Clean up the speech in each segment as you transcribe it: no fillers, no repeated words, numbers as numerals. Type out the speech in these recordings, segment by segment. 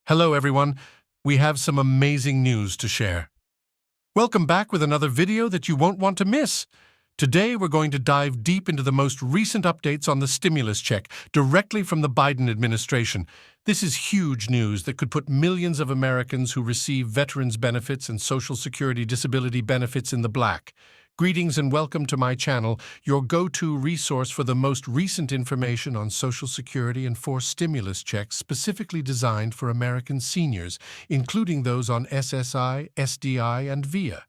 Hello everyone, we have some amazing news to share. Welcome back with another video that you won't want to miss. Today we're going to dive deep into the most recent updates on the stimulus check directly from the Biden administration. This is huge news that could put millions of Americans who receive veterans benefits and Social Security disability benefits in the black. Greetings and welcome to my channel, your go-to resource for the most recent information on Social Security and forced stimulus checks specifically designed for American seniors, including those on SSI, Ssdi, and VIA.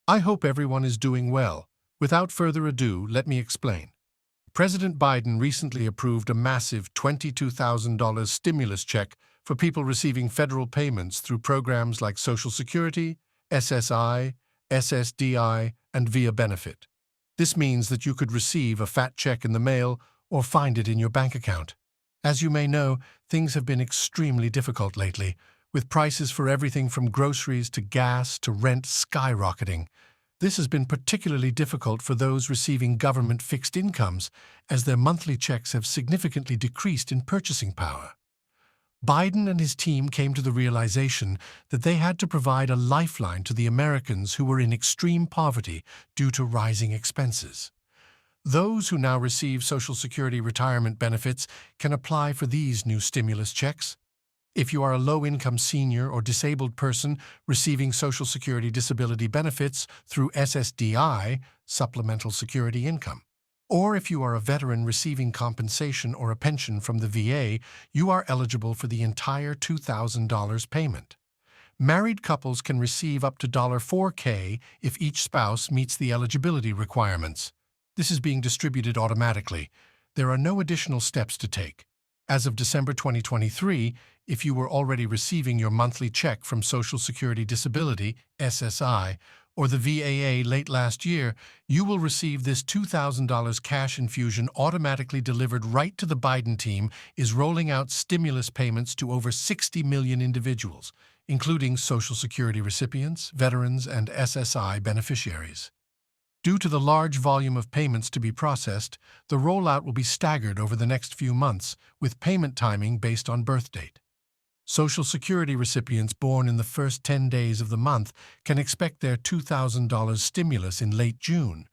I hope everyone is doing well. Without further ado, let me explain. President Biden recently approved a massive $22,000 stimulus check for people receiving federal payments through programs like Social Security, SSI, Ssdi, and VIA benefit. This means that you could receive a fat check in the mail or find it in your bank account. As you may know, things have been extremely difficult lately, with prices for everything from groceries to gas to rent skyrocketing. This has been particularly difficult for those receiving government fixed incomes, as their monthly checks have significantly decreased in purchasing power. Biden and his team came to the realization that they had to provide a lifeline to the Americans who were in extreme poverty due to rising expenses. Those who now receive Social Security retirement benefits can apply for these new stimulus checks. If you are a low-income senior or disabled person receiving Social Security disability benefits through Ssdi, Supplemental Security Income, or if you are a veteran receiving compensation or a pension from the VA, you are eligible for the entire $2,000 payment. Married couples can receive up to $4K if each spouse meets the eligibility requirements. This is being distributed automatically. There are no additional steps to take. As of December 2023, if you were already receiving your monthly check from Social Security Disability, SSI, or the VAA late last year, you will receive this $2,000 cash infusion automatically delivered right to the Biden team is rolling out stimulus payments to over 60 million individuals, including Social Security recipients, veterans, and SSI beneficiaries. Due to the large volume of payments to be processed, the rollout will be staggered over the next few months, with payment timing based on birth date. Social Security recipients born in the first 10 days of the month can expect their $2,000 stimulus in late June,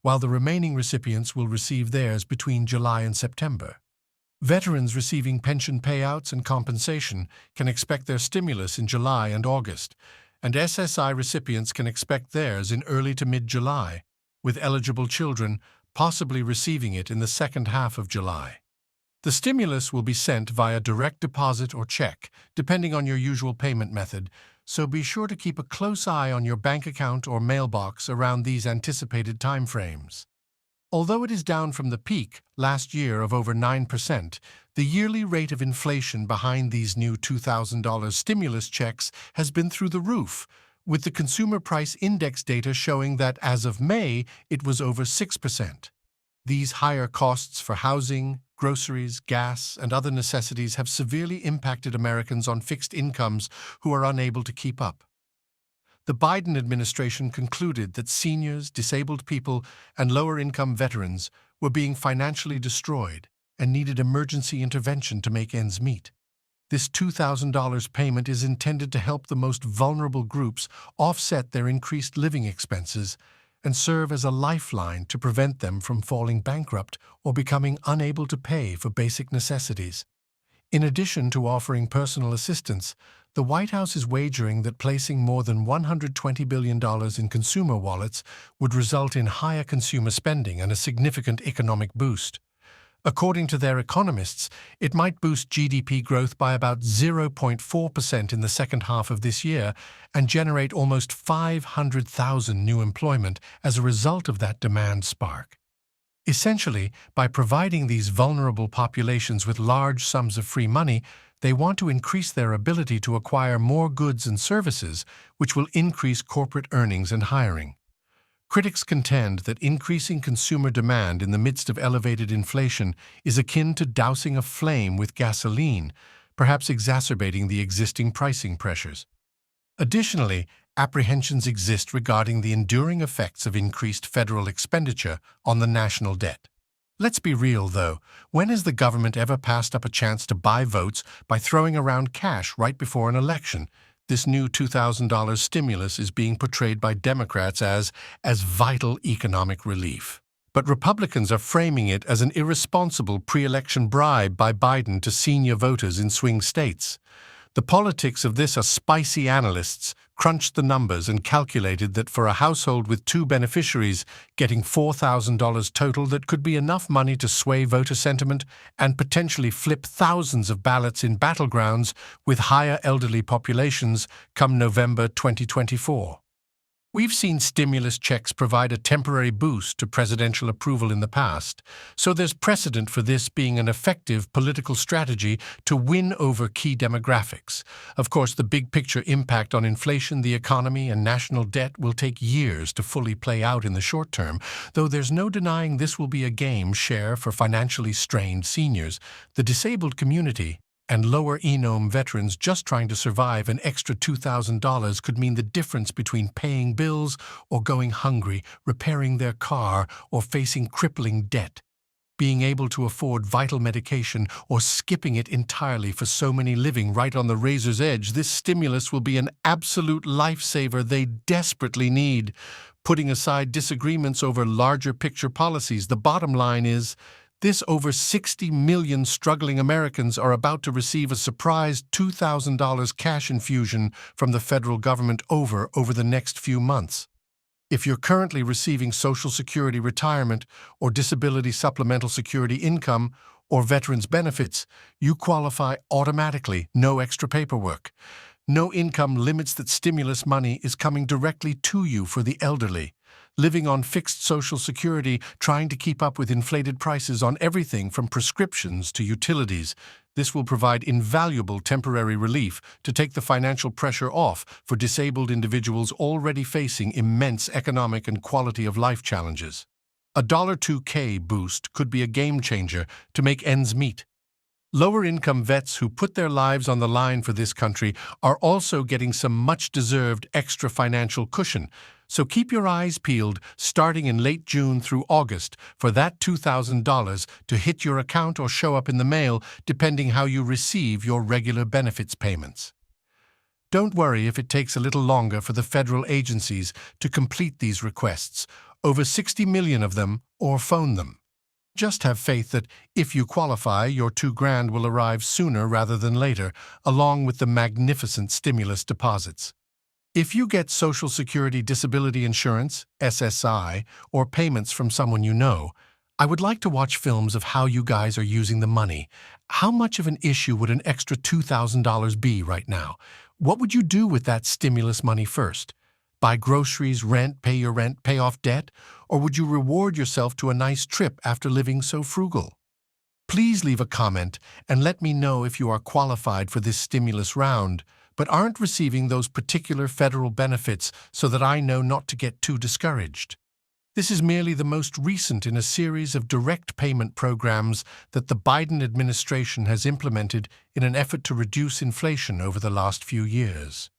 while the remaining recipients will receive theirs between July and September. Veterans receiving pension payouts and compensation can expect their stimulus in July and August, and SSI recipients can expect theirs in early to mid-July, with eligible children possibly receiving it in the second half of July. The stimulus will be sent via direct deposit or check, depending on your usual payment method, so be sure to keep a close eye on your bank account or mailbox around these anticipated timeframes. Although it is down from the peak last year of over 9%, the yearly rate of inflation behind these new $2,000 stimulus checks has been through the roof, with the Consumer Price Index data showing that as of May, it was over 6%. These higher costs for housing, groceries, gas, and other necessities have severely impacted Americans on fixed incomes who are unable to keep up. The Biden administration concluded that seniors, disabled people, and lower-income veterans were being financially destroyed and needed emergency intervention to make ends meet. This $2,000 payment is intended to help the most vulnerable groups offset their increased living expenses and serve as a lifeline to prevent them from falling bankrupt or becoming unable to pay for basic necessities. In addition to offering personal assistance, the White House is wagering that placing more than $120 billion in consumer wallets would result in higher consumer spending and a significant economic boost. According to their economists, it might boost GDP growth by about 0.4% in the second half of this year and generate almost 500,000 new employment as a result of that demand spark. Essentially, by providing these vulnerable populations with large sums of free money, they want to increase their ability to acquire more goods and services, which will increase corporate earnings and hiring. Critics contend that increasing consumer demand in the midst of elevated inflation is akin to dousing a flame with gasoline, perhaps exacerbating the existing pricing pressures. Additionally, apprehensions exist regarding the enduring effects of increased federal expenditure on the national debt. Let's be real, though. When has the government ever passed up a chance to buy votes by throwing around cash right before an election? This new $2,000 stimulus is being portrayed by Democrats as vital economic relief. But Republicans are framing it as an irresponsible pre-election bribe by Biden to senior voters in swing states. The politics of this are spicy. Analysts crunched the numbers and calculated that for a household with two beneficiaries, getting $4,000 total, that could be enough money to sway voter sentiment and potentially flip thousands of ballots in battlegrounds with higher elderly populations come November 2024. We've seen stimulus checks provide a temporary boost to presidential approval in the past, so there's precedent for this being an effective political strategy to win over key demographics. Of course, the big picture impact on inflation, the economy, and national debt will take years to fully play out in the short term, though there's no denying this will be a game changer for financially strained seniors, the disabled community, and lower income veterans just trying to survive. An extra $2,000 could mean the difference between paying bills or going hungry, repairing their car, or facing crippling debt. Being able to afford vital medication or skipping it entirely for so many living right on the razor's edge, this stimulus will be an absolute lifesaver they desperately need. Putting aside disagreements over larger picture policies, the bottom line is, this over 60 million struggling Americans are about to receive a surprise $2,000 cash infusion from the federal government over the next few months. If you're currently receiving Social Security retirement or disability supplemental security income or veterans benefits, you qualify automatically, no extra paperwork. No income limits. That stimulus money is coming directly to you. For the elderly, living on fixed Social Security, trying to keep up with inflated prices on everything from prescriptions to utilities, this will provide invaluable temporary relief to take the financial pressure off for disabled individuals already facing immense economic and quality of life challenges. A $2K boost could be a game changer to make ends meet. Lower-income vets who put their lives on the line for this country are also getting some much-deserved extra financial cushion, so keep your eyes peeled starting in late June through August for that $2,000 to hit your account or show up in the mail, depending how you receive your regular benefits payments. Don't worry if it takes a little longer for the federal agencies to complete these requests, over 60 million of them, or phone them. Just have faith that, if you qualify, your $2,000 will arrive sooner rather than later, along with the magnificent stimulus deposits. If you get Social Security Disability Insurance, SSI, or payments from someone you know, I would like to watch films of how you guys are using the money. How much of an issue would an extra $2,000 be right now? What would you do with that stimulus money first? Buy groceries, pay your rent, pay off debt? Or would you reward yourself to a nice trip after living so frugal? Please leave a comment and let me know if you are qualified for this stimulus round, but aren't receiving those particular federal benefits, so that I know not to get too discouraged. This is merely the most recent in a series of direct payment programs that the Biden administration has implemented in an effort to reduce inflation over the last few years.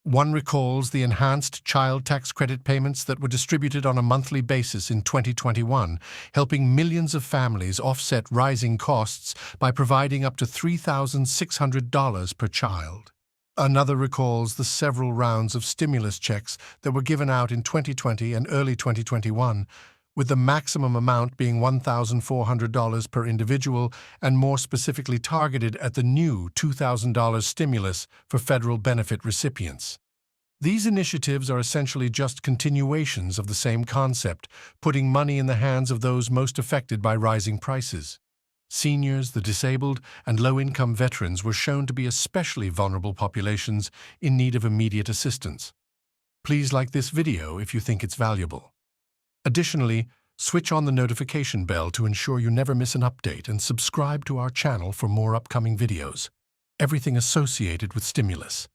One recalls the enhanced child tax credit payments that were distributed on a monthly basis in 2021, helping millions of families offset rising costs by providing up to $3,600 per child. Another recalls the several rounds of stimulus checks that were given out in 2020 and early 2021, with the maximum amount being $1,400 per individual and more specifically targeted at the new $2,000 stimulus for federal benefit recipients. These initiatives are essentially just continuations of the same concept, putting money in the hands of those most affected by rising prices. Seniors, the disabled, and low-income veterans were shown to be especially vulnerable populations in need of immediate assistance. Please like this video if you think it's valuable. Additionally, switch on the notification bell to ensure you never miss an update, and subscribe to our channel for more upcoming videos, everything associated with stimulus.